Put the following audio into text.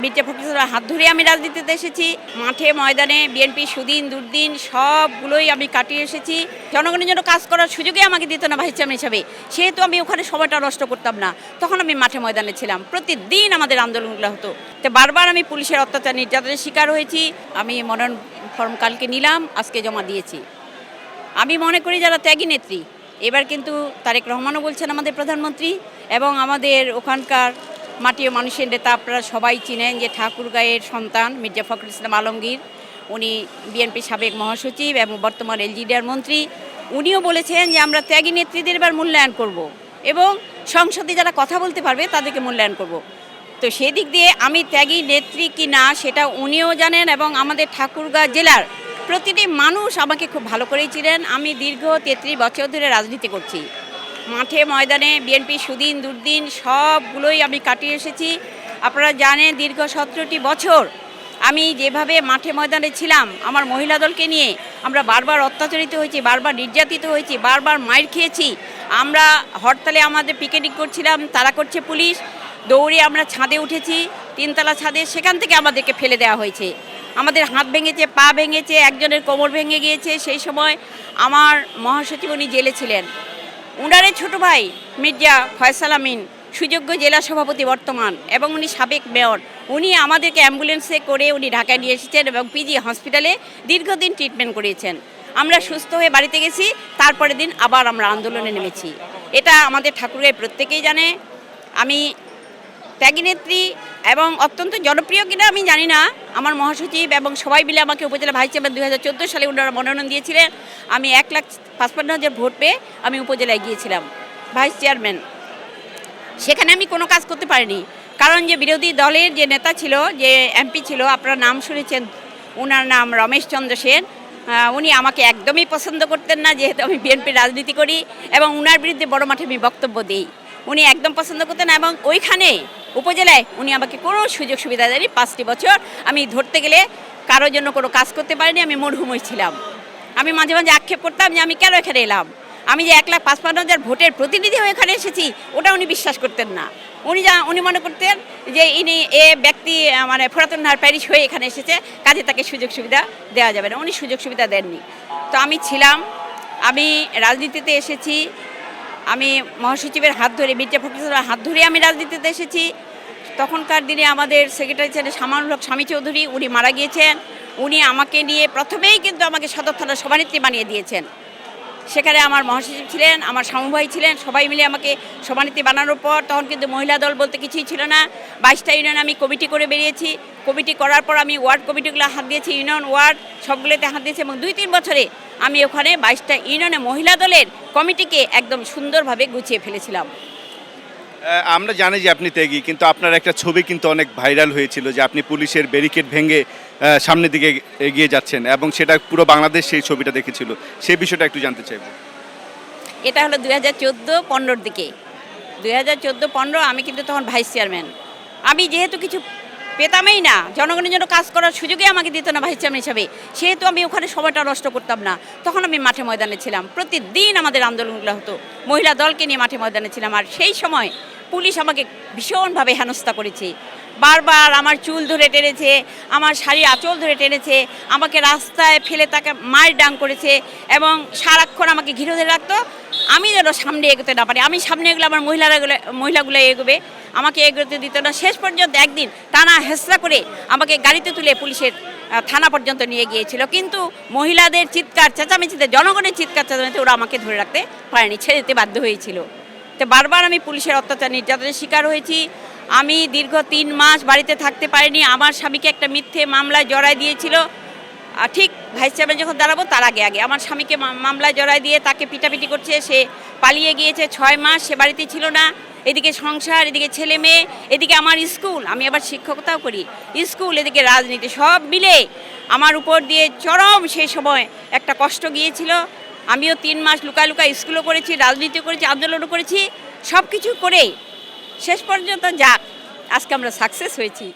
মির্জা ফখরুলের হাত ধরে আমি রাজনীতিতে এসেছি। মাঠে ময়দানে বিএনপি সুদিন দুর্দিন সবগুলোই আমি কাটিয়ে এসেছি। জনগণের জন্য কাজ করার সুযোগে আমাকে দিত না ভাইস চেয়ারম্যান হিসাবে, সেহেতু আমি ওখানে সময়টা নষ্ট করতাম না। তখন আমি মাঠে ময়দানে ছিলাম, প্রতিদিন আমাদের আন্দোলনগুলো হতো। তো বারবার আমি পুলিশের অত্যাচার নির্যাতনের শিকার হয়েছি। আমি মনোনয়ন ফর্ম কালকে নিলাম, আজকে জমা দিয়েছি। আমি মনে করি যারা ত্যাগী নেত্রী, এবার কিন্তু তারেক রহমানও বলছেন আমাদের প্রধানমন্ত্রী, এবং আমাদের ওখানকার মাটি ও মানুষের নেতা আপনারা সবাই চিনেন যে ঠাকুরগাঁয়ের সন্তান মির্জা ফখরুল ইসলাম আলমগীর, উনি বিএনপি সাবেক মহাসচিব এবং বর্তমান এলজিডিআর মন্ত্রী। উনিও বলেছেন যে আমরা ত্যাগী নেত্রীদের এবার মূল্যায়ন করব এবং সংসদে যারা কথা বলতে পারবে তাদেরকে মূল্যায়ন করব। তো সেই দিক দিয়ে আমি ত্যাগী নেত্রী কি না সেটা উনিও জানেন, এবং আমাদের ঠাকুরগাঁ জেলার প্রতিটি মানুষ আমাকে খুব ভালো করেই চিনেন। আমি দীর্ঘ 33 বছর ধরে রাজনীতি করছি। মাঠে ময়দানে বিএনপি সুদিন দুর্দিন সবগুলোই আমি কাটিয়ে এসেছি। আপনারা জানেন দীর্ঘ 17টি বছর আমি যেভাবে মাঠে ময়দানে ছিলাম, আমার মহিলা দলকে নিয়ে আমরা বারবার অত্যাচারিত হয়েছি, বারবার নির্যাতিত হয়েছি, বারবার মাইর খেয়েছি। আমরা হরতালে আমাদের পিকেটিং করছিলাম, তারা করছে পুলিশ, দৌড়ে আমরা ছাদে উঠেছি, 3তলা ছাদে, সেখান থেকে আমাদেরকে ফেলে দেওয়া হয়েছে। আমাদের হাত ভেঙেছে, পা ভেঙেছে, একজনের কোমর ভেঙে গিয়েছে। সেই সময় আমার মহাসচিব উনি জেলে ছিলেন। উনারে ছোট ভাই মির্জা ফয়সাল আমিন সুযোগ্য জেলা সভাপতি বর্তমান, এবং উনি সাবেক মেয়র, উনি আমাদেরকে অ্যাম্বুলেন্সে করে উনি ঢাকায় নিয়ে এসেছেন এবং পিজি হসপিটালে দীর্ঘদিন ট্রিটমেন্ট করিয়েছেন। আমরা সুস্থ হয়ে বাড়িতে গেছি, তারপরের দিন আবার আমরা আন্দোলনে নেমেছি। এটা আমাদের ঠাকুরের প্রত্যেকেই জানে। আমি ত্যাগী নেত্রী এবং অত্যন্ত জনপ্রিয় কিনা আমি জানি না। আমার মহাসচিব এবং সবাই মিলে আমাকে উপজেলা ভাইস চেয়ারম্যান 2014 সালে ওনারা মনোনয়ন দিয়েছিলেন। আমি 1,55,000 ভোট পেয়ে আমি উপজেলায় গিয়েছিলাম ভাইস চেয়ারম্যান। সেখানে আমি কোনো কাজ করতে পারিনি, কারণ যে বিরোধী দলের যে নেতা ছিল, যে এমপি ছিল, আপনারা নাম শুনেছেন, ওনার নাম রমেশ চন্দ্র সেন। উনি আমাকে একদমই পছন্দ করতেন না, যেহেতু আমি বিএনপির রাজনীতি করি এবং ওনার বিরুদ্ধে বড় মাঠে আমি বক্তব্য দিই। উনি একদম পছন্দ করতেন না, এবং ওইখানে উপজেলায় উনি আমাকে কোনো সুযোগ সুবিধা দেয়নি। 5টি বছর আমি ধরতে গেলে কারোর জন্য কোনো কাজ করতে পারিনি, আমি মরহুমই ছিলাম। আমি মাঝে মাঝে আক্ষেপ করতাম যে আমি কেন এখানে এলাম, আমি যে 1,55,000 ভোটের প্রতিনিধি হয়ে এখানে এসেছি, ওটা উনি বিশ্বাস করতেন না। উনি মনে করতেন যে ইনি এ ব্যক্তি মানে ফোরাতুন্নাহার প্যারিস হয়ে এখানে এসেছে, কাজে তাকে সুযোগ সুবিধা দেওয়া যাবে না। উনি সুযোগ সুবিধা দেননি। তো আমি ছিলাম, আমি রাজনীতিতে এসেছি। আমি মহাসচিবের হাত ধরে, মির্জা ফখরুলের হাত ধরে আমি রাজনীতিতে এসেছি। তখনকার দিনে আমাদের সেক্রেটারি ছিলেন শামানুল হক স্বামী চৌধুরী, উনি মারা গিয়েছেন। উনি আমাকে নিয়ে প্রথমেই কিন্তু আমাকে সদর থানার সভানেত্রী বানিয়ে দিয়েছেন। সেখানে আমার মহাসচিব ছিলেন, আমার সমভাই ছিলেন, সবাই মিলে আমাকে সভানেত্রী বানানোর পর তখন কিন্তু মহিলা দল বলতে কিছুই ছিল না। 22টা ইউনিয়ন আমি কমিটি করে বেরিয়েছি। কমিটি করার পর আমি ওয়ার্ড কমিটিগুলো হাত দিয়েছি, ইউনিয়ন ওয়ার্ড সবগুলোতে হাত দিয়েছি, এবং 2-3 বছরে আমি ওখানে 22টা ইউনিয়নে মহিলা দলের কমিটিকে একদম সুন্দরভাবে গুছিয়ে ফেলেছিলাম। আমরা জানি যে আপনি ত্যাগী, কিন্তু আপনার একটা ছবি কিন্তু অনেক ভাইরাল হয়েছিল যে আপনি পুলিশের ব্যারিকেড ভেঙে সামনের দিকে এগিয়ে যাচ্ছেন, এবং সেটা পুরো বাংলাদেশ সেই ছবিটা দেখেছিল। সেই বিষয়টা একটু জানতে চাইব। এটা হলো 2014-15 দিকে। 2014-15 আমি কিন্তু তখন ভাইস চেয়ারম্যান। আমি যেহেতু কিছু পেতামই না, জনগণের জন্য কাজ করার সুযোগে আমাকে দিত না ভাইস চেয়ারম্যান হিসাবে, সেহেতু আমি ওখানে সময়টা নষ্ট করতাম না। তখন আমি মাঠে ময়দানে ছিলাম, প্রতিদিন আমাদের আন্দোলনগুলো হতো, মহিলা দলকে নিয়ে মাঠে ময়দানে ছিলাম। আর সেই সময় পুলিশ আমাকে ভীষণভাবে হেনস্থা করেছে। বারবার আমার চুল ধরে টেনেছে, আমার শাড়ি আঁচল ধরে টেনেছে, আমাকে রাস্তায় ফেলে তাকে মার ডাং করেছে, এবং সারাক্ষণ আমাকে ঘিরে ধরে রাখতো আমি যেন সামনে এগোতে না পারি। আমি সামনে এগুলো আমার মহিলাগুলো এগোবে, আমাকে এগোতে দিত না। শেষ পর্যন্ত একদিন টানা হেঁচড়া করে আমাকে গাড়িতে তুলে পুলিশের থানা পর্যন্ত নিয়ে গিয়েছিল, কিন্তু মহিলাদের চিৎকার চেঁচামেচিতে, জনগণের চিৎকার চেঁচামেচিতে ওরা আমাকে ধরে রাখতে পারেনি, ছেড়ে দিতে বাধ্য হয়েছিল। তো বারবার আমি পুলিশের অত্যাচার নির্যাতনের শিকার হয়েছি। আমি দীর্ঘ 3 মাস বাড়িতে থাকতে পারিনি। আমার স্বামীকে একটা মিথ্যে মামলায় জড়ায় দিয়েছিল। ঠিক ভাইস চেয়ারম্যান যখন দাঁড়াবো তার আগে আমার স্বামীকে মামলায় জড়ায় দিয়ে তাকে পিটাপিটি করছে। সে পালিয়ে গিয়েছে, 6 মাস সে বাড়িতে ছিল না। এদিকে সংসার, এদিকে ছেলে মেয়ে, এদিকে আমার স্কুল, আমি আবার শিক্ষকতাও করি, স্কুল, এদিকে রাজনীতি, সব মিলে আমার উপর দিয়ে চরম সেই সময় একটা কষ্ট গিয়েছিল। আমিও 3 মাস লুকায় লুকায় স্কুলও করেছি, রাজনীতিও করেছি, আন্দোলনও করেছি, সব কিছু করে শেষ পর্যন্ত যাক আজকে আমরা সাকসেস হয়েছি।